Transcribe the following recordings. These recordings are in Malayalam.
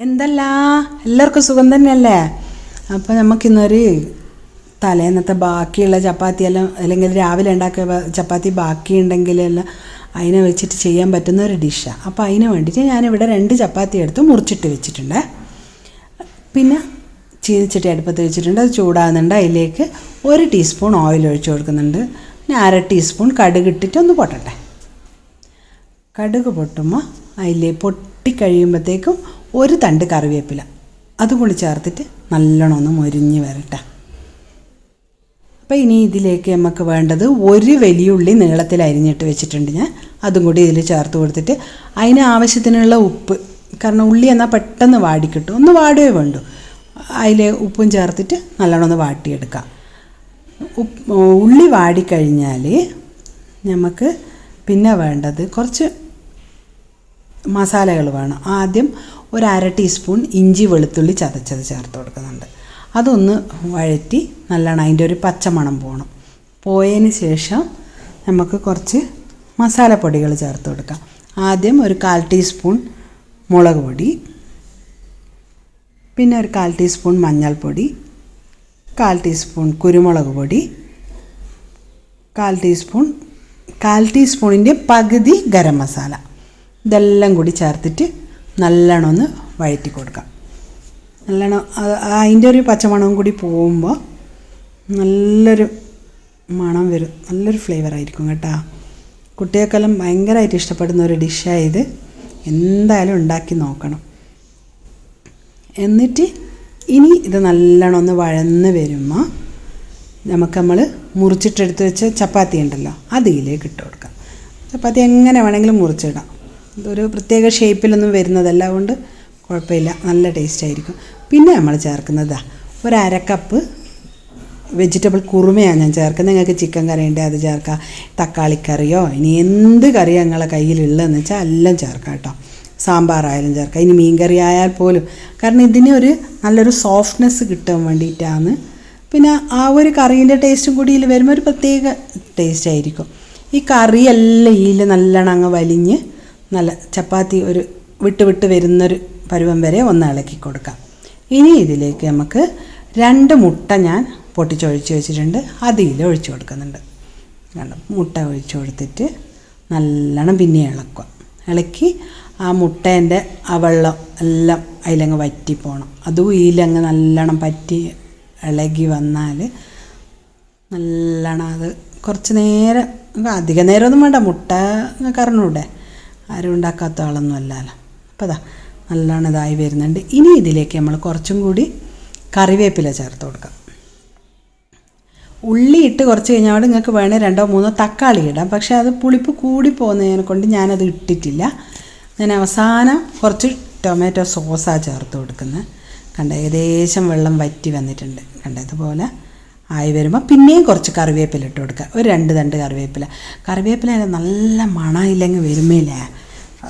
എന്തല്ല എല്ലാവർക്കും സുഖം തന്നെയല്ലേ? അപ്പോൾ നമുക്കിന്നൊരു തലേന്നത്തെ ബാക്കിയുള്ള ചപ്പാത്തിയെല്ലാം അല്ലെങ്കിൽ രാവിലെ ഉണ്ടാക്കിയ ചപ്പാത്തി ബാക്കിയുണ്ടെങ്കിലെല്ലാം അതിനെ വെച്ചിട്ട് ചെയ്യാൻ പറ്റുന്ന ഒരു ഡിഷാണ്. അപ്പോൾ അതിന് വേണ്ടിയിട്ട് ഞാനിവിടെ 2 ചപ്പാത്തി എടുത്ത് മുറിച്ചിട്ട് വെച്ചിട്ടുണ്ട്. പിന്നെ ചീനിച്ചട്ടി അടുപ്പത്ത് വെച്ചിട്ടുണ്ട്. അത് ചൂടാകുന്നുണ്ട്. അതിലേക്ക് 1 ടീസ്പൂൺ ഓയിൽ ഒഴിച്ച് കൊടുക്കുന്നുണ്ട്. പിന്നെ 1/2 ടീസ്പൂൺ കടുക് ഇട്ടിട്ട് ഒന്ന് പൊട്ടട്ടെ. കടുക് പൊട്ടുമ്പോൾ അതിൽ പൊട്ടിക്കഴിയുമ്പോഴത്തേക്കും 1 തണ്ട് കറിവേപ്പില അതും കൂടി ചേർത്തിട്ട് നല്ലോണം ഒന്ന് മൊരിഞ്ഞ് വരട്ടെ. അപ്പോൾ ഇനി ഇതിലേക്ക് നമുക്ക് വേണ്ടത് 1 വലിയ ഉള്ളി നീളത്തിൽ അരിഞ്ഞിട്ട് വെച്ചിട്ടുണ്ട് ഞാൻ. അതും കൂടി ഇതിൽ ചേർത്ത് കൊടുത്തിട്ട് അതിന് ആവശ്യത്തിനുള്ള ഉപ്പ്, കാരണം ഉള്ളി എന്നാൽ പെട്ടെന്ന് വാടിക്കിട്ടും, ഒന്ന് വാടുകയേ വേണ്ടു. അതിൽ ഉപ്പും ചേർത്തിട്ട് നല്ലോണം ഒന്ന് വാട്ടിയെടുക്കാം. ഉള്ളി വാടിക്കഴിഞ്ഞാൽ നമുക്ക് പിന്നെ വേണ്ടത് കുറച്ച് മസാലകൾ വേണം. ആദ്യം 1/2 ടീസ്പൂൺ ഇഞ്ചി വെളുത്തുള്ളി ചതച്ചത് ചേർത്ത് കൊടുക്കുന്നുണ്ട്. അതൊന്ന് വഴറ്റി നല്ലോണം അതിൻ്റെ ഒരു പച്ചമണം പോയതിന് ശേഷം നമുക്ക് കുറച്ച് മസാലപ്പൊടികൾ ചേർത്ത് കൊടുക്കാം. ആദ്യം 1/4 ടീസ്പൂൺ മുളക് പൊടി, പിന്നെ 1/4 ടീസ്പൂൺ മഞ്ഞൾപ്പൊടി, 1/4 ടീസ്പൂൺ കുരുമുളക് പൊടി, 1/4 ടീസ്പൂണിൻ്റെ പകുതി ഗരം മസാല. ഇതെല്ലാം കൂടി ചേർത്തിട്ട് നല്ലോണം ഒന്ന് വഴറ്റി കൊടുക്കാം. നല്ലോണം അതിൻ്റെ ഒരു പച്ചമണവും കൂടി പോകുമ്പോൾ നല്ലൊരു മണം വരും, നല്ലൊരു ഫ്ലേവറായിരിക്കും കേട്ടോ. കുട്ടികൾക്കെല്ലാം ഭയങ്കരമായിട്ട് ഇഷ്ടപ്പെടുന്ന ഒരു ഡിഷായത്, എന്തായാലും ഉണ്ടാക്കി നോക്കണം. എന്നിട്ട് ഇനി ഇത് നല്ലോണം ഒന്ന് വഴന്ന് വരുമ്പോൾ നമ്മൾ മുറിച്ചിട്ടെടുത്ത് വെച്ച ചപ്പാത്തി ഉണ്ടല്ലോ അതിലേക്ക് ഇട്ട് കൊടുക്കാം. ചപ്പാത്തി എങ്ങനെ വേണമെങ്കിലും മുറിച്ചിടാം, ഇതൊരു പ്രത്യേക ഷേപ്പിലൊന്നും വരുന്നതല്ല, അതുകൊണ്ട് കുഴപ്പമില്ല, നല്ല ടേസ്റ്റായിരിക്കും. പിന്നെ നമ്മൾ ചേർക്കുന്നത് 1/2 കപ്പ് വെജിറ്റബിൾ കുറുമയാണ് ഞാൻ ചേർക്കുന്നത്. നിങ്ങൾക്ക് ചിക്കൻ കറി ഉണ്ടെങ്കിൽ അത് ചേർക്കാം, തക്കാളിക്കറിയോ ഇനി എന്ത് കറിയോ നിങ്ങളെ കയ്യിലുള്ളതെന്ന് വെച്ചാൽ എല്ലാം ചേർക്കാം കേട്ടോ. സാമ്പാറായാലും ചേർക്കാം, ഇനി മീൻ കറി ആയാൽ പോലും, കാരണം ഇതിന് ഒരു നല്ലൊരു സോഫ്റ്റ്നെസ് കിട്ടാൻ വേണ്ടിയിട്ടാണ്. പിന്നെ ആ ഒരു കറീൻ്റെ ടേസ്റ്റും കൂടി ഇതിൽ വരുമ്പോൾ ഒരു പ്രത്യേക ടേസ്റ്റ് ആയിരിക്കും. ഈ കറിയെല്ലാം ഇതിൽ നല്ലോണം അങ്ങ് വലിഞ്ഞ് നല്ല ചപ്പാത്തി ഒരു വിട്ട് വരുന്നൊരു പരുവം വരെ ഒന്ന് ഇളക്കി കൊടുക്കാം. ഇനി ഇതിലേക്ക് നമുക്ക് 2 മുട്ട ഞാൻ പൊട്ടിച്ചൊഴിച്ച് വെച്ചിട്ടുണ്ട്, അതിൽ ഒഴിച്ച് കൊടുക്കുന്നുണ്ട്. മുട്ട ഒഴിച്ച് കൊടുത്തിട്ട് നല്ലോണം പിന്നെ ഇളക്കി ആ മുട്ടേൻ്റെ ആ വെള്ളം എല്ലാം അതിലങ്ങ് വറ്റിപ്പോണം. അതും ഇതിലങ്ങ് നല്ലോണം പറ്റി ഇളകി വന്നാൽ നല്ലോണം അത് കുറച്ച് നേരം, അധിക നേരമൊന്നും വേണ്ട, മുട്ട കറന്നൂടെ, ആരും ഉണ്ടാക്കാത്ത ആളൊന്നും അല്ലല്ലോ. അപ്പോൾ അതാ നല്ലോണം ഇതായി വരുന്നുണ്ട്. ഇനി ഇതിലേക്ക് നമ്മൾ കുറച്ചും കൂടി കറിവേപ്പില ചേർത്ത് കൊടുക്കാം. ഉള്ളി ഇട്ട് കുറച്ച് കഴിഞ്ഞാൽ നിങ്ങൾക്ക് വേണേൽ 2-3 തക്കാളി ഇടാം, പക്ഷേ അത് പുളിപ്പ് കൂടി പോകുന്നതിനെ കൊണ്ട് ഞാനത് ഇട്ടിട്ടില്ല. ഞാൻ അവസാനം കുറച്ച് ടൊമാറ്റോ സോസാണ് ചേർത്ത് കൊടുക്കുന്നത്. കണ്ട ഏകദേശം വെള്ളം വറ്റി വന്നിട്ടുണ്ട്. കണ്ട ഇതുപോലെ ആയി വരുമ്പോൾ പിന്നെയും കുറച്ച് കറിവേപ്പില ഇട്ട് കൊടുക്കുക, ഒരു 2 തണ്ട് കറിവേപ്പില നല്ല മണമില്ലെങ്കിൽ വരുമ്പോഴേ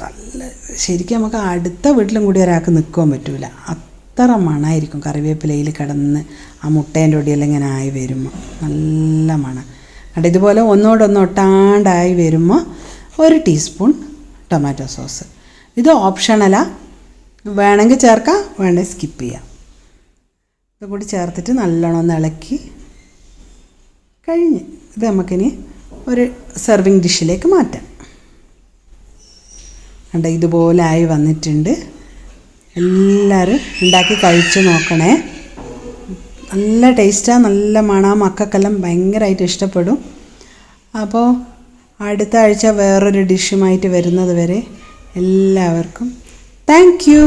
നല്ല ശരിക്കും നമുക്ക് അടുത്ത വീട്ടിലും കൂടി ഒരാൾക്ക് നിൽക്കാൻ പറ്റില്ല, അത്ര മണമായിരിക്കും കറിവേപ്പിലയിൽ കിടന്ന് ആ മുട്ടേൻ്റെ ഒടിയെല്ലാം ഇങ്ങനെ ആയി വരുമ്പോൾ നല്ല മണം. കണ്ട ഇതുപോലെ ഒന്നോടൊന്ന് ഒട്ടാണ്ടായി വരുമ്പോൾ 1 ടീസ്പൂൺ ടൊമാറ്റോ സോസ്. ഇത് ഓപ്ഷണലാണ്, വേണമെങ്കിൽ ചേർക്കാം, വേണമെങ്കിൽ സ്കിപ്പ് ചെയ്യാം. ഇതും കൂടി ചേർത്തിട്ട് നല്ലോണം ഒന്ന് ഇളക്കി കഴിഞ്ഞ് ഇത് നമുക്കിനി ഒരു സെർവിങ് ഡിഷിലേക്ക് മാറ്റാം. കണ്ട ഇതുപോലെ ആയി വന്നിട്ടുണ്ട്. എല്ലാവരും ഉണ്ടാക്കി കഴിച്ച് നോക്കണേ, നല്ല ടേസ്റ്റാണ്, നല്ല മണം, മക്കൾക്കെല്ലാം ഭയങ്കരമായിട്ട് ഇഷ്ടപ്പെടും. അപ്പോൾ അടുത്ത ആഴ്ച വേറൊരു ഡിഷുമായിട്ട് വരുന്നത് വരെ എല്ലാവർക്കും താങ്ക് യു.